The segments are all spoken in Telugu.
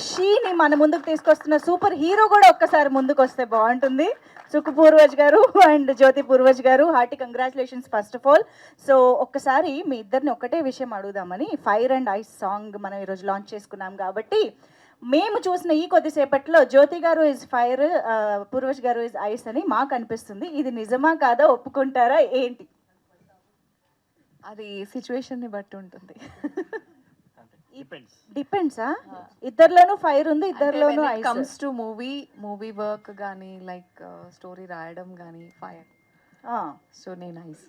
షీని మన ముందుకు తీసుకొస్తున్న సూపర్ హీరో కూడా ఒక్కసారి ముందుకు వస్తే బాగుంటుంది. సుఖ పూర్వజ్ గారు అండ్ జ్యోతి పూర్వజ్ గారు, hearty congratulations first of all. So ఒక్కసారి మీ ఇద్దరిని ఒకటే విషయం అడుగుదామని, ఫైర్ అండ్ ఐస్ సాంగ్ మనం ఈరోజు లాంచ్ చేసుకున్నాం కాబట్టి, మేము చూసిన ఈ కొద్దిసేపట్లో జ్యోతి గారు ఇస్ ఫైర్, పూర్వజ్ గారు ఇస్ ఐస్ అని మాకు అనిపిస్తుంది. ఇది నిజమా కాదా, ఒప్పుకుంటారా ఏంటి? అది సిచ్యువేషన్ని బట్టి ఉంటుంది. డిపెండ్సా? ఇద్దర్లోనూ ఫైర్ ఉంది, ఇద్దర్లోనూ ice. Comes to movie work కానీ లైక్ స్టోరీ రాయడం కానీ ఫైర్. సో నేను ఐస్.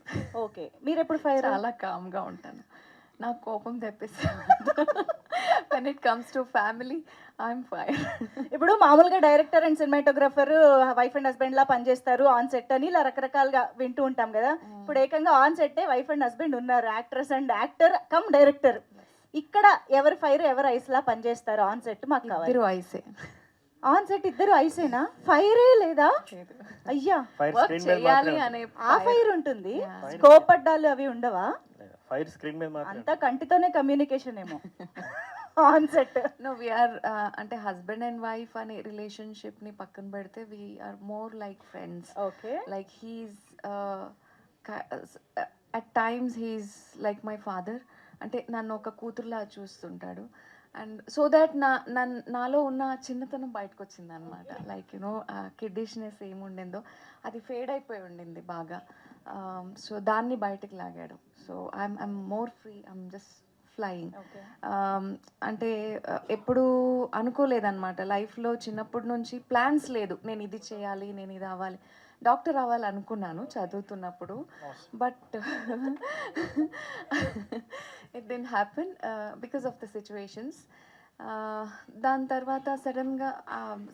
ఓకే, మీరు ఎప్పుడు ఫైర్? చాలా కామ్గా ఉంటాను, నాకు కోపం తెప్పిస్తాను. When it comes to family I'm fire. ఇప్పుడు మామూలుగా director and cinematographer wife and husband లా పనిచేస్తారు ఆన్ సెట్ అని ఇలా రకరకాలుగా వింటూ ఉంటాం కదా. ఇప్పుడు ఏకంగా ఆన్ సెట్టే వైఫ్ అండ్ హస్బెండ్ ఉన్నారు, actress and actor come director. ఇక్కడ ఎవరు ఫైర్ ఎవరు ఐస్ లా పనిచేస్తారు ఆన్ సెట్? మాకు కావాలి. ఇద్దరు ఐసే. ఆన్ సెట్ ఇద్దరు ఐసేనా? ఫైరే లేదా? అయ్యా, చేయాలి అనే ఆ ఫైర్ ఉంటుంది, స్కోప్ అడ్డాలు అవి ఉండవా? ఫైర్ స్క్రీన్ మీద మాత్రమే. అంతా కంటితోనే కమ్యూనికేషన్ ఏమో ఆన్ సెట్. నో వీఆర్ అంటే హస్బెండ్ అండ్ వైఫ్ అనే రిలేషన్షిప్ ని పక్కన పెడితే we're more like friends. Okay, like he's at times he's like my father. అంటే నన్ను ఒక కూతురులా చూస్తుంటాడు. అండ్ సో దాట్ నాలో ఉన్న చిన్నతనం బయటకు వచ్చింది అనమాట. లైక్ యూనో కిడ్డిష్నెస్ ఏముండిందో అది ఫేడ్ అయిపోయి ఉండింది బాగా. సో దాన్ని బయటకు లాగాడు. So I'm more free, I'm just flying. అంటే ఎప్పుడు అనుకోలేదన్నమాట లైఫ్లో. చిన్నప్పటి నుంచి ప్లాన్స్ లేదు, నేను ఇది చేయాలి, నేను ఇది అవ్వాలి. డాక్టర్ అవ్వాలి అనుకున్నాను చదువుతున్నప్పుడు, but it didn't happen because of the situations. దాని తర్వాత సడన్గా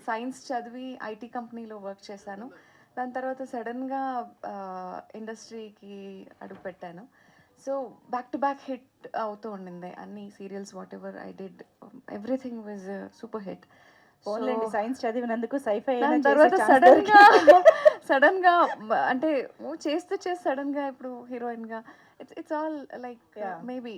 సైన్స్ చదివి ఐటీ కంపెనీలో వర్క్ చేశాను. దాని తర్వాత సడన్గా ఇండస్ట్రీకి అడుగుపెట్టాను. So back to back hit అవుతూ ఉండింది అన్ని serials. Whatever I did, everything was super hit. Only science చదివినందుకు సైఫై. తర్వాత సడన్ గా అంటే చేస్తూ సడన్ గా ఇప్పుడు హీరోయిన్ గా it's all like maybe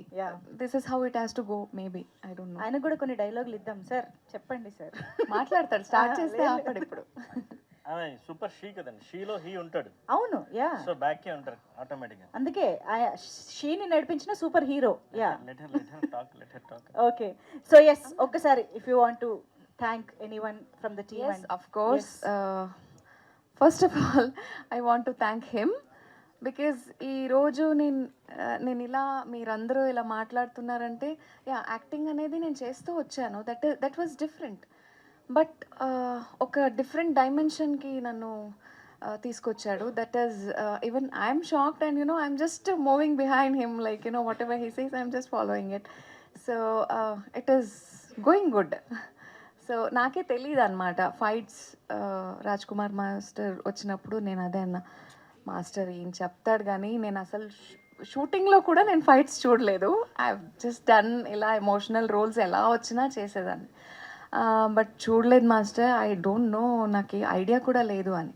this is how it has to go. Maybe I don't know. ఆయన కూడా కొన్ని డైలాగులు ఇద్దాం సార్, చెప్పండి సార్. మాట్లాడతాడు, స్టార్ట్ చేస్తే ఆపడు. ఇప్పుడు ఆమె సూపర్ షీ కదండి, షీలో హీ ఉంటాడు. అవును, యా. సో బ్యాక్ కే ఉంటారు ఆటోమేటిక్ గా. అందుకే షీని నడిపించిన super hero. Yeah, let her talk. Okay, so yes, ఒక్కసారి if you want to thank anyone from the team? Yes, of course. First of all, I want to thank him because ఈ రోజు నేను ఇలా మీరందరూ ఇలా మాట్లాడుతున్నారంటే యాక్టింగ్ అనేది నేను చేస్తూ వచ్చాను. That was different. బట్ ఒక డిఫరెంట్ డైమెన్షన్కి నన్ను తీసుకొచ్చాడు. That is even I'm shocked and you know I'm just moving behind him. Like you know what ever he says I'm just following it. So it is going good. So నాకే తెలియదు అనమాట ఫైట్స్. రాజ్ కుమార్ మాస్టర్ వచ్చినప్పుడు నేను అదే అన్న, మాస్టర్ ఏం చెప్తాడు కానీ నేను అసలు షూటింగ్లో కూడా నేను ఫైట్స్ చూడలేదు. ఐ జస్ట్ డన్ ఇలా ఎమోషనల్ రోల్స్ ఎలా వచ్చినా చేసేదాన్ని. బట్ చూడలేదు మాస్టర్, ఐ డోంట్ నో, నాకు ఐడియా కూడా లేదు అని.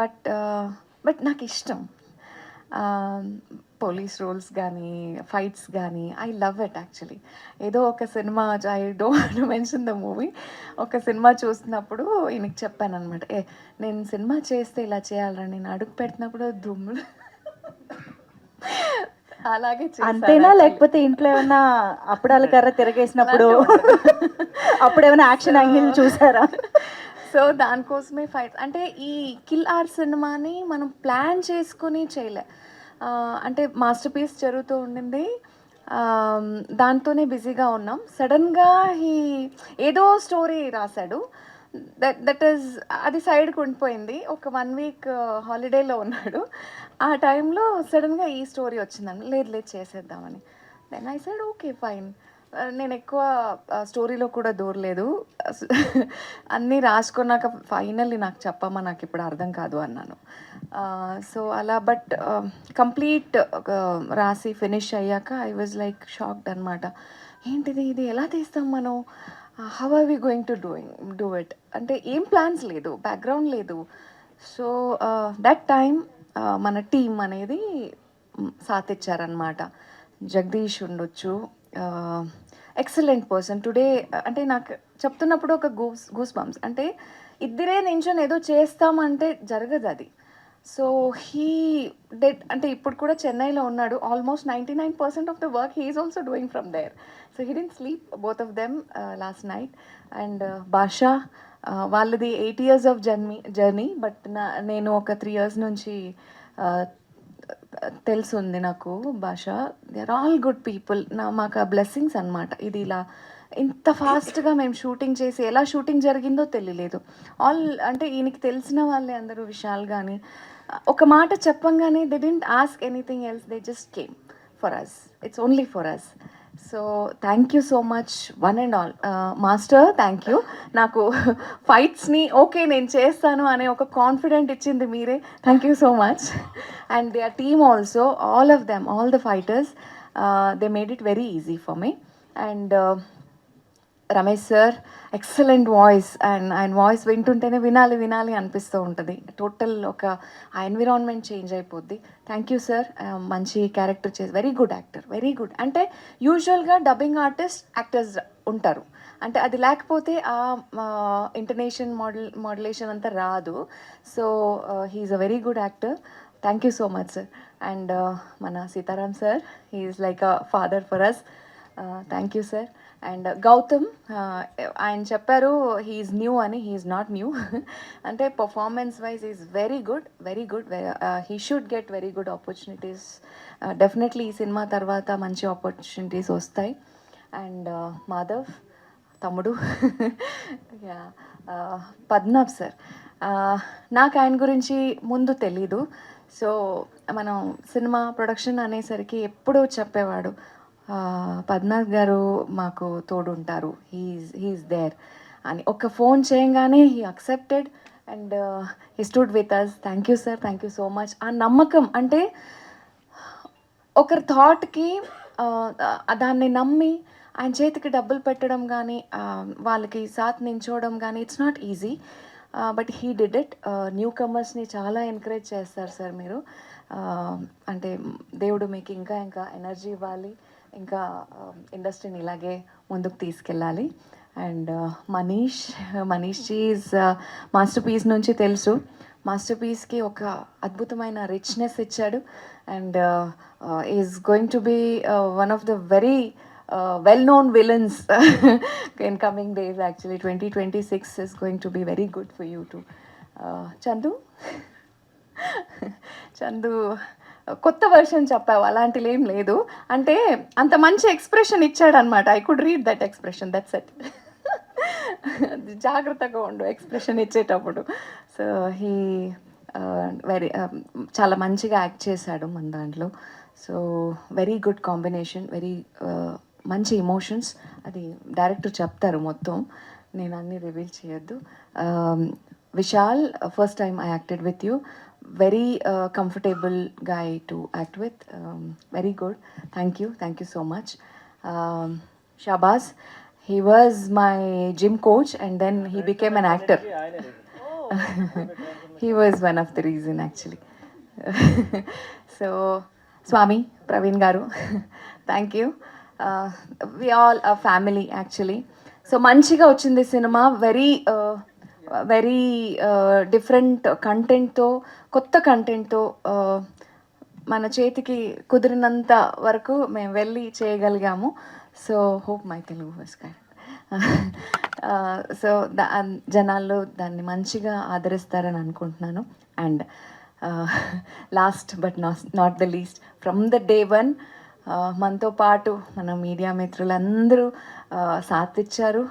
బట్ నాకు ఇష్టం పోలీస్ రోల్స్ కానీ ఫైట్స్ కానీ. I love it actually. ఏదో ఒక cinema, I don't mention the movie, ఒక సినిమా చూస్తున్నప్పుడు ఈయనకి చెప్పాను అనమాట, నేను సినిమా చేస్తే ఇలా చేయాలని. నేను అడుగు పెట్టినప్పుడు దుమ్ములు అలాగే అంతేనా, లేకపోతే ఇంట్లో ఏమైనా అప్పుడాల కర్ర తిరగేసినప్పుడు అప్పుడు ఏమైనా యాక్షన్ యాంగిల్ చూసారా? సో దానికోసమే ఫైట్. అంటే ఈ కిల్ ఆర్ సినిమాని మనం ప్లాన్ చేసుకుని చేయలే. అంటే మాస్టర్ పీస్ జరుగుతూ ఉండింది, దాంతోనే బిజీగా ఉన్నాం. సడన్గా ఏదో స్టోరీ రాశాడు. దట్ ఈస్ అది సైడ్కి ఉండిపోయింది. ఒక 1 వీక్ హాలిడేలో ఉన్నాడు. ఆ టైంలో సడన్గా ఈ స్టోరీ వచ్చిందని, లేదు చేసేద్దామని. Then I said okay fine. నేను ఎక్కువ స్టోరీలో కూడా దూరలేదు. అన్నీ రాసుకున్నాక ఫైనల్లీ నాకు చెప్పమ్మా, నాకు ఇప్పుడు అర్థం కాదు అన్నాను. సో అలా బట్ కంప్లీట్ రాసి ఫినిష్ అయ్యాక ఐ వాజ్ లైక్ షాక్డ్ అనమాట. ఏంటిది, ఇది ఎలా తీస్తాం మనం, how are we going to do it అంటే ఏం ప్లాన్స్ లేదు, బ్యాక్గ్రౌండ్ లేదు. సో దట్ టైం మన టీం అనేది సాధించారనమాట. జగదీష్ ఉండొచ్చు, ఎక్సలెంట్ పర్సన్ టుడే. అంటే నాకు చెప్తున్నప్పుడు ఒక గూస్ బంప్స్. అంటే ఇద్దరే నించొని ఏదో చేస్తామంటే జరగదు అది. So he did. అంటే ఇప్పుడు కూడా చెన్నైలో ఉన్నాడు. Almost 99% of the work he is also doing from there. So he didn't sleep both of them last night. And Basha వాళ్ళది 8 years ఆఫ్ జర్నీ. బట్ నేను ఒక 3 years నుంచి తెలుసుంది నాకు భాష. They are all good people. మాకు ఆ బ్లెస్సింగ్స్ అనమాట. ఇది ఇలా ఇంత ఫాస్ట్గా మేము షూటింగ్ చేసి ఎలా షూటింగ్ జరిగిందో తెలియలేదు. అంటే ఈయనకి తెలిసిన వాళ్ళే అందరూ విశాల్ కానీ ఒక మాట చెప్పంగానే they didn't ask anything else, they just came for us. It's only for us. So thank you so much one and all. Master thank you. నాకు ఫైట్స్ని ఓకే నేను చేస్తాను అనే ఒక కాన్ఫిడెంట్ ఇచ్చింది మీరే. Thank you so much. And they are team also, all of them, all the fighters, they made it very easy for me. And Ramesh sir excellent voice. And ఆయన వాయిస్ వింటుంటేనే వినాలి వినాలి అనిపిస్తూ ఉంటుంది. టోటల్ ఒక ఆ ఎన్విరాన్మెంట్ చేంజ్ అయిపోద్ది. Thank you sir. మంచి క్యారెక్టర్ చేసి very good actor, very good. అంటే యూజువల్గా డబ్బింగ్ యాక్టర్స్ ఉంటారు. అంటే అది లేకపోతే ఆ ఇంటర్నేషన్ మోడ్యులేషన్ అంతా రాదు. So he's a very good actor. Thank you so much sir. And మన Sitaram sir, he's like a father for us. Thank you sir. And Gautam, ఆయన చెప్పారు హీఈస్ న్యూ అని. He's not new. అంటే performance wise is very good, very good. He should get very good opportunities. Definitely ఈ సినిమా తర్వాత మంచి ఆపర్చునిటీస్ వస్తాయి. అండ్ మాధవ్ తమ్ముడు, యా, పద్మనాభ్ సార్, నాకు ఆయన గురించి ముందు తెలీదు. సో మనం సినిమా ప్రొడక్షన్ అనేసరికి ఎప్పుడూ చెప్పేవాడు, పద్మనాభ్ గారు మాకు తోడు ఉంటారు, హీఈస్ దేర్ అని. ఒక ఫోన్ చేయంగానే he accepted and he stood with us. Thank you sir, thank you so much. ఆ నమ్మకం, అంటే ఒకరి థాట్కి దాన్ని నమ్మి ఆయన చేతికి డబ్బులు పెట్టడం కానీ వాళ్ళకి సాత్ నించోవడం కానీ it's not easy. But he did it. New కమర్స్ని చాలా ఎంకరేజ్ చేస్తారు సార్ మీరు. అంటే దేవుడు మీకు ఇంకా ఇంకా ఎనర్జీ ఇవ్వాలి, ఇంకా ఇండస్ట్రీని ఇలాగే ముందుకు తీసుకెళ్ళాలి. And Manish is masterpiece నుంచి తెలుసు. మాస్టర్ పీస్కి ఒక అద్భుతమైన రిచ్నెస్ ఇచ్చాడు. And is going to be one of the very well-known villains in coming days. Actually 2026 is going to be very good for you too. Chandu కొత్త వర్షన్ చెప్పావు, అలాంటివి ఏం లేదు. అంటే అంత మంచి ఎక్స్ప్రెషన్ ఇచ్చాడనమాట. I could read that expression, that's it. జాగ్రత్తగా ఉండు ఎక్స్ప్రెషన్ ఇచ్చేటప్పుడు. సో హీ చాలా మంచిగా యాక్ట్ చేశాడు మన దాంట్లో. So very good combination, very మంచి ఎమోషన్స్. అది డైరెక్టర్ చెప్తారు మొత్తం, నేను అన్నీ రివీల్ చేయొద్దు. Vishal, first time I acted with you. Very comfortable guy to act with. Very good. Thank you so much. Shabazz, he was my gym coach and then he became an actor. He was one of the reason actually. So Swami Praveen garu, thank you. We all a family actually. So manchiga ochindi cinema, very different కంటెంట్తో, కొత్త కంటెంట్తో మన చేతికి కుదిరినంత వరకు మేము వెళ్ళి చేయగలిగాము. So hope my Telugu was correct. సో జనాల్లో దాన్ని మంచిగా ఆదరిస్తారని అనుకుంటున్నాను. And last but not the least, from the day one మనతో పాటు మన మీడియా మిత్రులందరూ సాత్ ఇచ్చారు.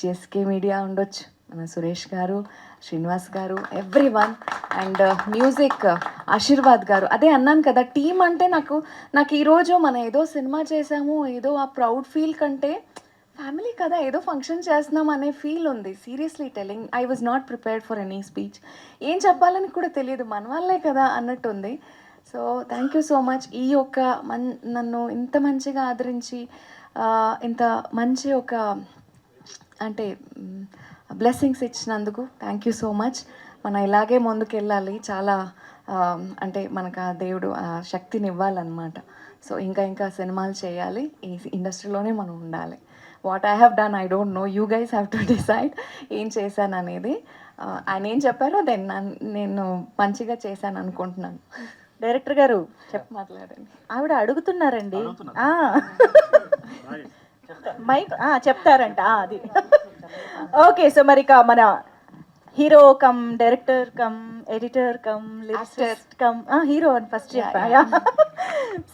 జిఎస్కే మీడియా ఉండొచ్చు, మన Suresh garu, Srinivas garu, every one. And music Ashirwad garu. అదే అన్నాను కదా, టీమ్ అంటే నాకు ఈరోజు మనం ఏదో సినిమా చేసాము, ఏదో ఆ ప్రౌడ్ ఫీల్ కంటే ఫ్యామిలీ కదా, ఏదో ఫంక్షన్ చేస్తున్నాం అనే ఫీల్ ఉంది. Seriously telling, I was not prepared for any speech. ఏం చెప్పాలని కూడా తెలియదు, మన వాళ్ళే కదా అన్నట్టు ఉంది. So thank you so much. ఈ యొక్క నన్ను ఇంత మంచిగా ఆదరించి, ఇంత మంచి ఒక అంటే బ్లెస్సింగ్స్ ఇచ్చినందుకు థ్యాంక్ యూ సో మచ్. మనం ఇలాగే ముందుకెళ్ళాలి. చాలా అంటే మనకు ఆ దేవుడు ఆ శక్తిని ఇవ్వాలన్నమాట. సో ఇంకా ఇంకా సినిమాలు చేయాలి, ఈ ఇండస్ట్రీలోనే మనం ఉండాలి. What I have done I don't no, you guys have to decide ఏం చేశాను అనేది. ఆయన ఏం చెప్పారో దెన్ నేను మంచిగా చేశాను అనుకుంటున్నాను. డైరెక్టర్ గారు మాట్లాడండి. ఆవిడ అడుగుతున్నారండి. మైక్ చెప్తారంట అది. ఓకే, సో మరి ఇక మన hero come director come editor come lyricist come hero అని ఫస్ట్ చెప్పా.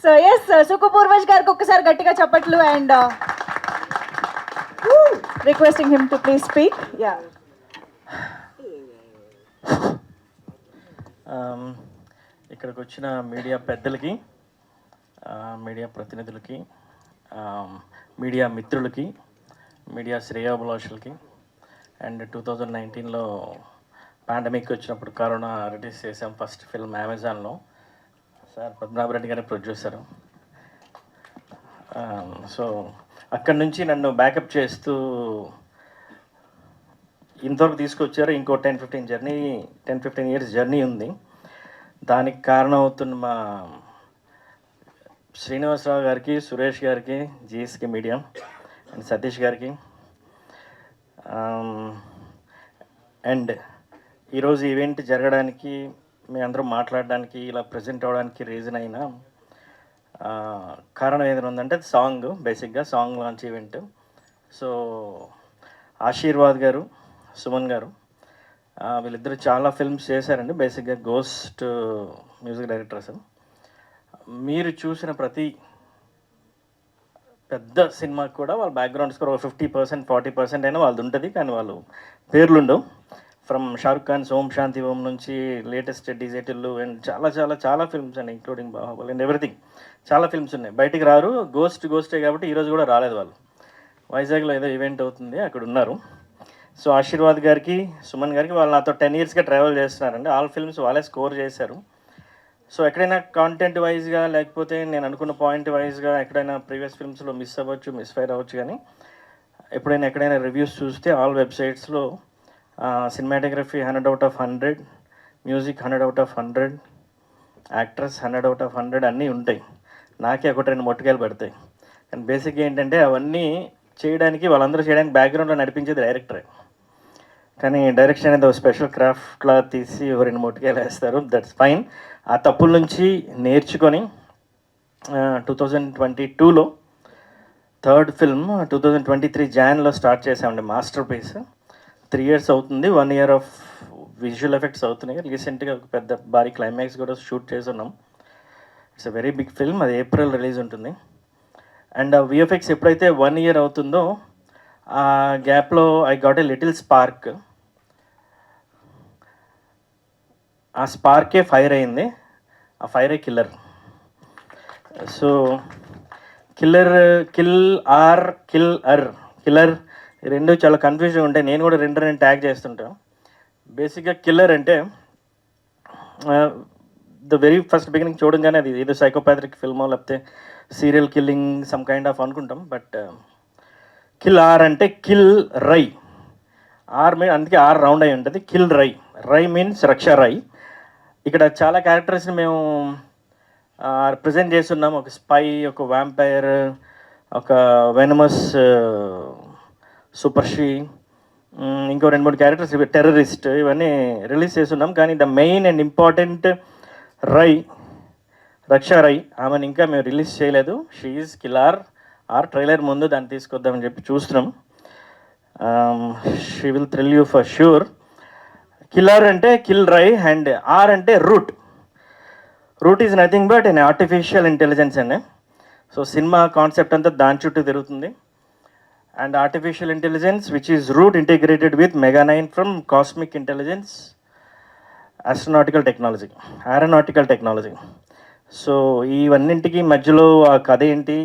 సో ఎస్, సుకు పూర్వజ్ గారికి ఒక్కసారి గట్టిగా చప్పట్లు and requesting him to please speak. Yeah, ఇక్కడికి వచ్చిన మీడియా పెద్దలకి, మీడియా ప్రతినిధులకి, మీడియా మిత్రులకి, మీడియా శ్రేయోభిలాషులకి, అండ్ 2019లో పాండమిక్ వచ్చినప్పుడు కరోనా రిలీజ్ చేసాం ఫస్ట్ ఫిల్మ్ అమెజాన్లో. సార్ పద్మనాభరెడ్డి గారి ప్రొడ్యూసరు. సో అక్కడి నుంచి నన్ను బ్యాకప్ చేస్తూ ఇంతవరకు తీసుకొచ్చారు. ఇంకో 10-15 ఇయర్స్ జర్నీ ఉంది. దానికి కారణం అవుతున్న మా శ్రీనివాసరావు గారికి, సురేష్ గారికి, జిఎస్కే మీడియా అండ్ సతీష్ గారికి, అండ్ ఈరోజు ఈవెంట్ జరగడానికి, మీ అందరూ మాట్లాడడానికి, ఇలా ప్రజెంట్ అవ్వడానికి రీజన్ అయిన కారణం ఏదైనా ఉందంటే సాంగ్, బేసిక్గా song launch event. So Ashirwad garu, Suman గారు, వీళ్ళిద్దరు చాలా ఫిల్మ్స్ చేశారండి. బేసిక్గా గోస్ట్ మ్యూజిక్ డైరెక్టర్స్. మీరు చూసిన ప్రతి పెద్ద సినిమాకి కూడా వాళ్ళ బ్యాక్గ్రౌండ్ స్కోర్ 50%, 40% అయినా వాళ్ళది ఉంటుంది, కానీ వాళ్ళు పేర్లు ఉండవు. ఫ్రమ్ షారుఖ్ ఖాన్ ఓం శాంతి ఓం నుంచి లేటెస్ట్ డిజైటిల్లు అండ్ చాలా చాలా చాలా ఫిల్మ్స్ అండి, ఇంక్లూడింగ్ బాహుబలి అండ్ ఎవ్రీథింగ్. చాలా ఫిల్మ్స్ ఉన్నాయి. బయటికి రారు, గోస్టే కాబట్టి ఈరోజు కూడా రాలేదు వాళ్ళు. వైజాగ్లో ఏదో ఈవెంట్ అవుతుంది, అక్కడ ఉన్నారు. సో ఆశీర్వాద్ గారికి, సుమన్ గారికి, వాళ్ళు నాతో 10 ఇయర్స్గా ట్రావెల్ చేస్తున్నారండి. ఆల్ ఫిల్మ్స్ వాళ్ళే స్కోర్ చేశారు. సో ఎక్కడైనా కాంటెంట్ వైజ్గా లేకపోతే నేను అనుకున్న పాయింట్ వైజ్గా ఎక్కడైనా ప్రీవియస్ ఫిల్మ్స్లో మిస్ అవ్వచ్చు, మిస్ఫైర్ అవ్వచ్చు, కానీ ఎప్పుడైనా ఎక్కడైనా రివ్యూస్ చూస్తే ఆల్ వెబ్సైట్స్లో cinematography 100 out of 100, music 100 out of 100, actress 100 out of 100 అన్నీ ఉంటాయి. నాకే ఒకటి 2 మొట్టకాయలు పడతాయి. కానీ బేసిక్గా ఏంటంటే అవన్నీ చేయడానికి, వాళ్ళందరూ చేయడానికి బ్యాక్గ్రౌండ్లో నడిపించేది డైరెక్టరే. కానీ డైరెక్షన్ అనేది ఒక స్పెషల్ క్రాఫ్ట్లా తీసి ఒక 2 మొట్టకాయలు వేస్తారు. That's fine. ఆ తప్పుల నుంచి నేర్చుకొని 2022లో థర్డ్ ఫిల్మ్ 2023 జాన్లో స్టార్ట్ చేసామండి, మాస్టర్ పీస్. 3 years అవుతుంది. 1 year ఆఫ్ విజువల్ ఎఫెక్ట్స్ అవుతున్నాయి. రీసెంట్గా ఒక పెద్ద భారీ క్లైమాక్స్ కూడా షూట్ చేస్తున్నాం. It's a very big film. అది ఏప్రిల్ రిలీజ్ ఉంటుంది. అండ్ విఎఫ్ఎక్స్ ఎప్పుడైతే 1 year అవుతుందో ఆ గ్యాప్లో I got a little spark. ఆ స్పార్కే ఫైర్ అయింది. ఆ ఫైరే కిల్లర్. సో కిల్లర్ రెండు చాలా కన్ఫ్యూజన్ ఉంటాయి. నేను కూడా రెండు ట్యాగ్ చేస్తుంటాను. బేసిక్గా కిల్లర్ అంటే ద వెరీ ఫస్ట్ బిగినింగ్ చూడంగానే అది ఏదో సైకోపాథిక్ ఫిల్మో లేకపోతే serial killing some kind of అనుకుంటాం. బట్ కిల్ ఆర్ అంటే కిల్ రై. ఆర్ మీన్ అందుకే ఆర్ రౌండ్ అయి ఉంటుంది. కిల్ రై. రై మీన్స్ రక్షా రై. ఇక్కడ చాలా క్యారెక్టర్స్ని మేము రిప్రజెంట్ చేస్తున్నాం. ఒక స్పై, ఒక వ్యాంపైర్, ఒక వెనమస్ సూపర్షీ, ఇంకో 2-3 క్యారెక్టర్స్, టెర్రరిస్ట్, ఇవన్నీ రిలీజ్ చేస్తున్నాం. కానీ ద మెయిన్ అండ్ ఇంపార్టెంట్ రై, రక్షా రై, ఆమెను ఇంకా మేము రిలీజ్ చేయలేదు. షీఈస్ కిలార్. ఆర్ ట్రైలర్ ముందు దాన్ని తీసుకొద్దామని చెప్పి చూస్తున్నాం. She will thrill you for sure. Killer అంటే కిల్ రై అండ్ ఆర్ అంటే root. Root is nothing but an artificial intelligence అండి. సో సినిమా కాన్సెప్ట్ అంతా దాని చుట్టూ తిరుగుతుంది. And artificial intelligence which is root integrated with మెగా9 from cosmic intelligence, aeronautical technology. So ఇవన్నింటికి మధ్యలో ఆ కథ ఏంటి,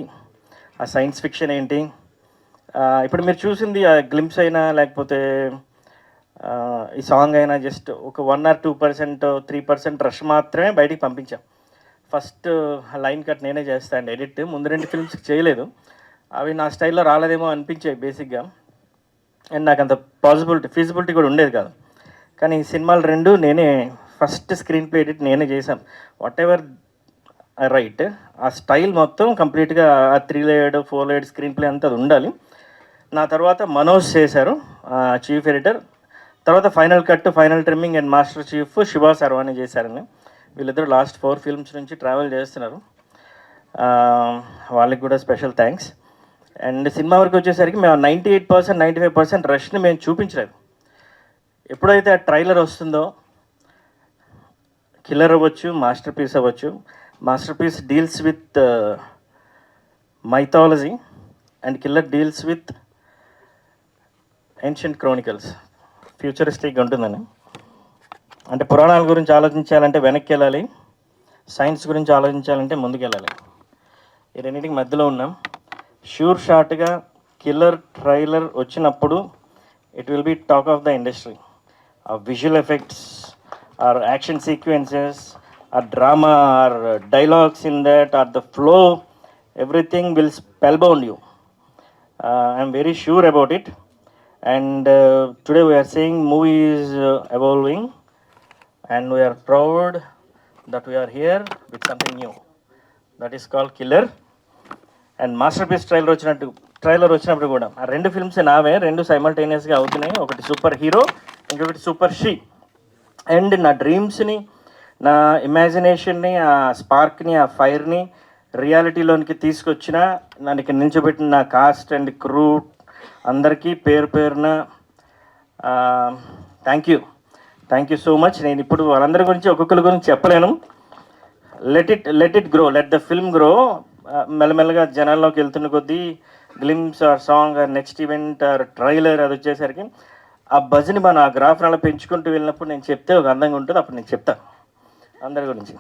ఆ సైన్స్ ఫిక్షన్ ఏంటి, ఇప్పుడు మీరు చూసింది ఆ గ్లింప్స్ అయినా లేకపోతే ఈ సాంగ్ అయినా జస్ట్ ఒక 1 or 2%, 3% రష్ మాత్రమే బయటికి పంపించాం. ఫస్ట్ లైన్ కట్ నేనే చేస్తాను ఎడిట్. ముందు 2 ఫిల్మ్స్కి చేయలేదు. అవి నా స్టైల్లో రాలేదేమో అనిపించాయి బేసిక్గా. అండ్ నాకు అంత ఫీజిబిలిటీ కూడా ఉండేది కాదు. కానీ ఈ సినిమాలు 2 నేనే ఫస్ట్ స్క్రీన్ ప్లే ఎడిట్ నేనే చేశాను. వాట్ ఎవర్ రైట్, ఆ స్టైల్ మొత్తం కంప్లీట్గా ఆ 3 layered 4 layered స్క్రీన్ ప్లే అంతా అది ఉండాలి. నా తర్వాత మనోజ్ చేశారు చీఫ్ ఎడిటర్. తర్వాత final cut, final trimming and master chief Shiva Sharvani చేశారని. వీళ్ళిద్దరు లాస్ట్ 4 ఫిల్మ్స్ నుంచి ట్రావెల్ చేస్తున్నారు. వాళ్ళకి కూడా స్పెషల్ థ్యాంక్స్. అండ్ సినిమా వరకు వచ్చేసరికి మేము 98%, 95% రష్ని మేము చూపించలేదు. ఎప్పుడైతే ఆ ట్రైలర్ వస్తుందో, కిల్లర్ అవ్వచ్చు, మాస్టర్ పీస్ అవ్వచ్చు, masterpiece deals with mythology and killer deals with ancient chronicles, ఫ్యూచరిస్టిక్గా ఉంటుందని. అంటే పురాణాల గురించి ఆలోచించాలంటే వెనక్కి వెళ్ళాలి, సైన్స్ గురించి ఆలోచించాలంటే ముందుకు వెళ్ళాలి. ఈ రెండింటికి మధ్యలో ఉన్నాం. షూర్ షార్ట్గా కిల్లర్ ట్రైలర్ వచ్చినప్పుడు it will be talk of the industry. ఆ visual effects, or action sequences, or drama, or dialogues in that, or the flow, everything will spellbound you. I'm very sure about it. And today we are saying movie is evolving, and we are proud that we are here with something new. That is called Killer. And Masterpiece trailer వచ్చినప్పుడు కూడా ఆ 2 ఫిల్మ్స్ నావే, 2 సైమల్టేనియస్గా అవుతున్నాయి. ఒకటి సూపర్ హీరో, ఇంకొకటి సూపర్ షీ. అండ్ నా డ్రీమ్స్ని, నా ఇమాజినేషన్ని, ఆ స్పార్క్ని, ఆ ఫైర్ని రియాలిటీలోనికి తీసుకొచ్చిన, నన్ను ఇక్కడ నిల్చోబెట్టిన నా కాస్ట్ అండ్ క్రూ అందరికీ పేరు పేరున థ్యాంక్ యూ సో మచ్. నేను ఇప్పుడు వాళ్ళందరి గురించి ఒక్కొక్కరి గురించి చెప్పలేను. Let it grow, let the film grow. మెల్లమెల్లగా జనాల్లోకి వెళ్తున్న కొద్దీ glimpse or song or next event or trailer అది వచ్చేసరికి ఆ బజ్ని మన ఆ గ్రాఫ్ అలా పెంచుకుంటూ వెళ్ళినప్పుడు నేను చెప్తే ఒక అందంగా ఉంటుంది. అప్పుడు నేను చెప్తాను అందరి గురించి.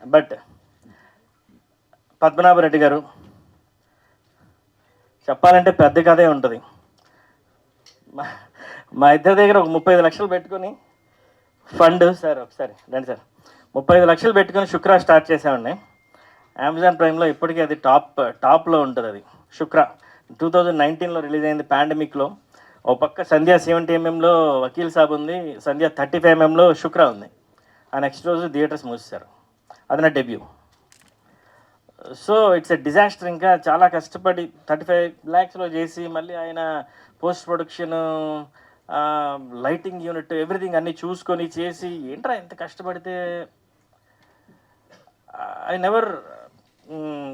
బట్ పద్మనాభరెడ్డి గారు చెప్పాలంటే పెద్ద కథే ఉంటుంది. మా ఇద్దరి దగ్గర ఒక 35 లక్షలు పెట్టుకొని ఫండ్, సార్ ఒకసారి రండి సార్, 35 లక్షలు పెట్టుకొని శుక్ర స్టార్ట్ చేసామండి. అమెజాన్ ప్రైమ్లో ఇప్పటికీ అది టాప్లో ఉంటుంది. అది శుక్ర 2019లో రిలీజ్ అయింది, పాండమిక్లో. ఓ పక్క సంధ్య 70mm వకీల్ సాబ్ ఉంది, సంధ్య 35mm శుక్ర ఉంది. ఆ నెక్స్ట్ రోజు థియేటర్స్ మూసేశారు. అది నా debut. So it's a disaster. ఇంకా చాలా కష్టపడి 35 lakhsలో చేసి, మళ్ళీ ఆయన post production, lighting unit, everything అన్నీ చూసుకొని చేసి, ఏంట్రా ఎంత కష్టపడితే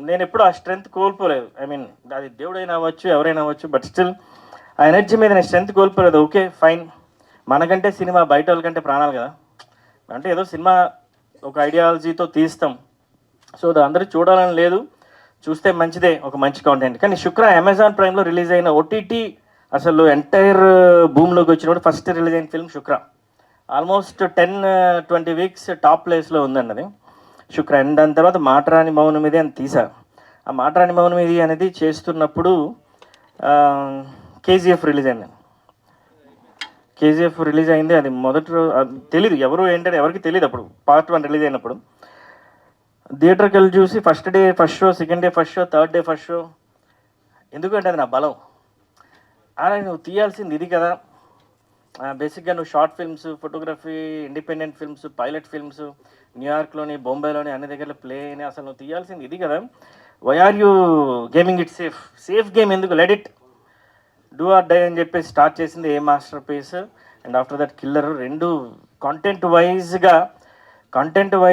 నేను ఎప్పుడు ఆ స్ట్రెంగ్త్ కోల్పోలేదు. ఐ మీన్ అది దేవుడైనా అవ్వచ్చు, ఎవరైనా అవ్వచ్చు, బట్ స్టిల్ ఆ ఎనర్జీ మీద నేను స్ట్రెంగ్త్ కోల్పోలేదు. ఓకే ఫైన్, మనకంటే సినిమా బయట వాళ్ళకంటే ప్రాణాలు కదా. అంటే ఏదో సినిమా ఒక ఐడియాలజీతో తీస్తాం, సో అందరూ చూడాలని లేదు, చూస్తే మంచిదే, ఒక మంచి కాంటెంట్. కానీ శుక్ర అమెజాన్ ప్రైమ్లో రిలీజ్ అయిన ఓటీటీ అసలు ఎంటైర్ భూమిలోకి వచ్చినప్పుడు ఫస్ట్ రిలీజ్ అయిన ఫిల్మ్ శుక్ర. ఆల్మోస్ట్ 10-20 వీక్స్ టాప్ ప్లేస్లో ఉందండి అది శుక్ర. అండ్ దాని తర్వాత మాటరాని మౌనం ఇది అని తీసా. ఆ మాటరాని మౌనం ఇది అనేది చేస్తున్నప్పుడు కేజీఎఫ్ రిలీజ్ అయింది. కేజీఎఫ్ రిలీజ్ అయింది. అది మొదటి తెలీదు ఎవరు ఏంటంటే ఎవరికి తెలియదు. అప్పుడు పార్ట్ 1 రిలీజ్ అయినప్పుడు థియేటర్కి వెళ్ళి చూసి first day first show, second day first show, third day first show. ఎందుకంటే అది నా బలం. అలా నువ్వు తీయాల్సింది ఇది కదా. బేసిక్గా నువ్వు short films, photography, independent films, pilot films న్యూయార్క్లోని, బొంబాయిలోని అన్ని దగ్గర ప్లే అయినాయి. అసలు నువ్వు తీయాల్సింది ఇది కదా. Why are you gaming it safe game ఎందుకు, let it do or die అని చెప్పి స్టార్ట్ చేసింది a masterpiece. And after that killer. 2 content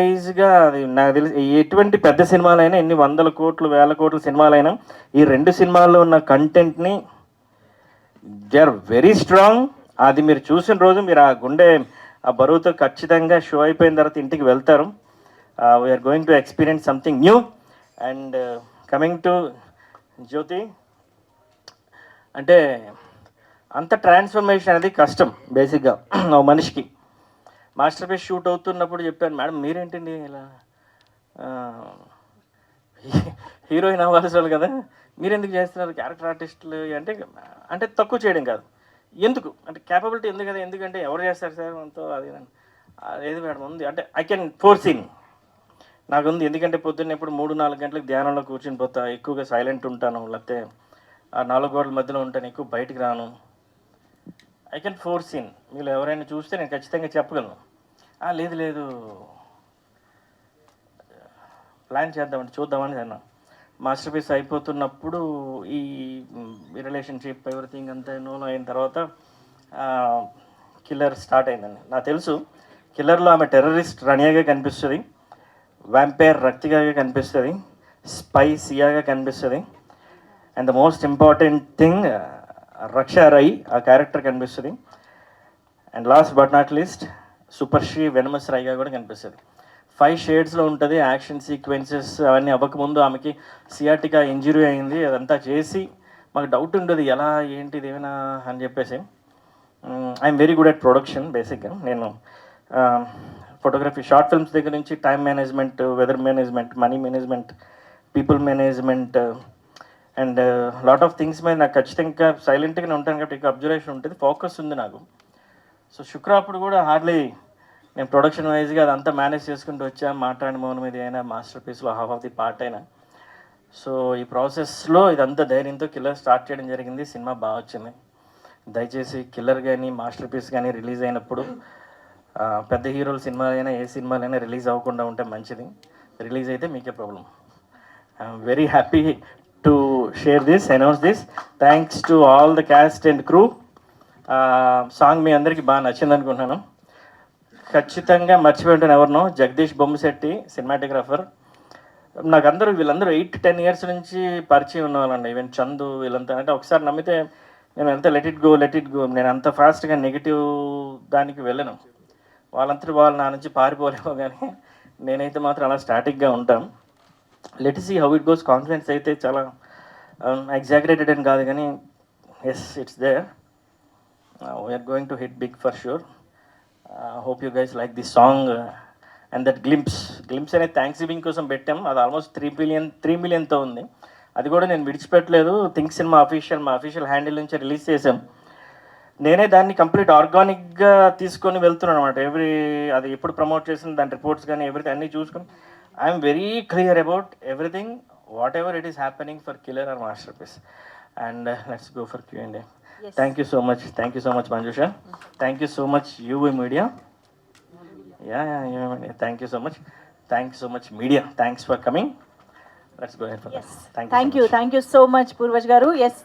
వైజ్గా అది నాకు తెలిసి ఎటువంటి పెద్ద సినిమాలైనా, ఎన్ని 100 కోట్లు 1000 కోట్ల సినిమాలైనా, ఈ 2 సినిమాల్లో ఉన్న కంటెంట్ని దే ఆర్ వెరీ స్ట్రాంగ్. అది మీరు చూసిన రోజు మీరు ఆ గుండె ఆ బరువుతో ఖచ్చితంగా షో అయిపోయిన తర్వాత ఇంటికి వెళ్తారు. We're going to experience something new. And coming to Jyothi, అంటే అంత ట్రాన్స్ఫర్మేషన్ అనేది కష్టం బేసిక్గా ఒక మనిషికి. మాస్టర్ పీస్ షూట్ అవుతున్నప్పుడు చెప్పాను, మేడం మీరేంటండి ఇలా హీరోయిన్ అవ్వాల్సి వాళ్ళు కదా, మీరెందుకు చేస్తున్నారు క్యారెక్టర్ ఆర్టిస్టులు అంటే తక్కువ చేయడం కాదు, ఎందుకు అంటే క్యాపబిలిటీ ఉంది కదా, ఎందుకంటే ఎవరు చేస్తారు సార్ అంతా అది ఏది మేడం ఉంది అంటే ఐ కెన్ ఫోర్సీన్ నాకుంది. ఎందుకంటే పొద్దున్న ఎప్పుడు 3-4 గంటలకు ధ్యానంలో కూర్చుని పోతా, ఎక్కువగా సైలెంట్ ఉంటాను, లేకపోతే ఆ 4 గోడల మధ్యలో ఉంటాను, ఎక్కువ బయటికి రాను. I can foreseen. మీరు ఎవరైనా చూస్తే నేను ఖచ్చితంగా చెప్పగలను. లేదు ప్లాన్ చేద్దామంటే చూద్దామని అన్నా. మాస్టర్ పీస్ అయిపోతున్నప్పుడు ఈ రిలేషన్షిప్ ఎవ్రీథింగ్ అంతా ఇన్వాల్వ్ అయిన తర్వాత కిల్లర్ స్టార్ట్ అయిందండి. నాకు తెలుసు కిల్లర్లో ఆమె టెర్రరిస్ట్ రనియాగా కనిపిస్తుంది, వ్యాంపైర్ రక్తిగా కనిపిస్తుంది, స్పై సియాగా కనిపిస్తుంది, and the most important thing Raksha Rai ఆ క్యారెక్టర్ కనిపిస్తుంది, and last but not least super Shri venomous రైగా కూడా కనిపిస్తుంది. 5 షేడ్స్లో ఉంటుంది. యాక్షన్ సీక్వెన్సెస్ అవన్నీ అవ్వకముందు ఆమెకి సియాటికా ఇంజురీ అయింది. అదంతా చేసి మాకు డౌట్ ఉండదు ఎలా ఏంటి ఇదేమైనా అని చెప్పేసి. I'm very good at production బేసిక్గా. నేను ఫోటోగ్రఫీ షార్ట్ ఫిల్మ్స్ దగ్గర నుంచి time management, weather management, money management, people management and lot of things మీద నాకు ఖచ్చితంగా సైలెంట్గానే ఉంటాను కాబట్టి ఎక్కువ అబ్జర్వేషన్ ఉంటుంది, ఫోకస్ ఉంది నాకు. సో శుక్ర అప్పుడు కూడా హార్డ్లీ నేను ప్రొడక్షన్ వైజ్గా అదంతా మేనేజ్ చేసుకుంటూ వచ్చాను. మాట్లాడిన మౌనం ఇది అయినా మాస్టర్ పీస్లో హాఫ్ ఆఫ్ ది పార్ట్ అయినా. సో ఈ ప్రాసెస్లో ఇదంతా ధైర్యంతో కిల్లర్ స్టార్ట్ చేయడం జరిగింది. సినిమా బాగా వచ్చింది. దయచేసి కిల్లర్ కానీ మాస్టర్ పీస్ కానీ రిలీజ్ అయినప్పుడు పెద్ద హీరోల సినిమాలైనా ఏ సినిమాలైనా రిలీజ్ అవ్వకుండా ఉంటే మంచిది. రిలీజ్ అయితే మీకే problem. I'm very happy to share this, announce this. Thanks to all the cast and crew. Song మీ అందరికీ బాగా నచ్చింది అనుకుంటున్నాను. ఖచ్చితంగా మర్చిపోయి ఉంటాను ఎవరినో, జగదీష్ బొమ్మశెట్టి సినిమాటోగ్రాఫర్. నాకు వీళ్ళందరూ 8-10 ఇయర్స్ నుంచి పరిచయం ఉన్నవాళ్ళండి. ఈవెన్ చందు వీళ్ళంతా. అంటే ఒకసారి నమ్మితే నేను ఎంత లెట్ ఇట్ గో నేను అంత ఫాస్ట్గా నెగిటివ్ దానికి వెళ్ళను. వాళ్ళంతా వాళ్ళు నా నుంచి పారిపోలేమో కానీ నేనైతే మాత్రం అలా స్టాటిక్గా ఉంటాం. Let see how it goes. Confidence అయితే చాలా ఎగ్జాగరేటెడ్ అని కాదు కానీ yes it's there. We're going to hit big for sure. Hope you guys like this song and that glimpse అనేది థ్యాంక్స్ గివింగ్ కోసం పెట్టాం. అది ఆల్మోస్ట్ 3 మిలియన్తో ఉంది. అది కూడా నేను విడిచిపెట్టలేదు. థింక్ సినిమా మా అఫీషియల్ హ్యాండిల్ నుంచి రిలీజ్ చేసాం. నేనే దాన్ని కంప్లీట్ ఆర్గానిక్గా తీసుకొని వెళ్తున్నాను అనమాట. అది ఎప్పుడు ప్రమోట్ చేసిన దాని రిపోర్ట్స్ కానీ ఎవ్రీథింగ్ అన్నీ చూసుకొని I'm very clear about everything whatever it is happening for killer or masterpiece. And let's go for Q&A. Thank you so much Manjusha. Thank you so much UV Media. Yeah, thank you so much media. Thanks for coming. Let's go ahead for that. Thank you so much Purvaj garu. Yes.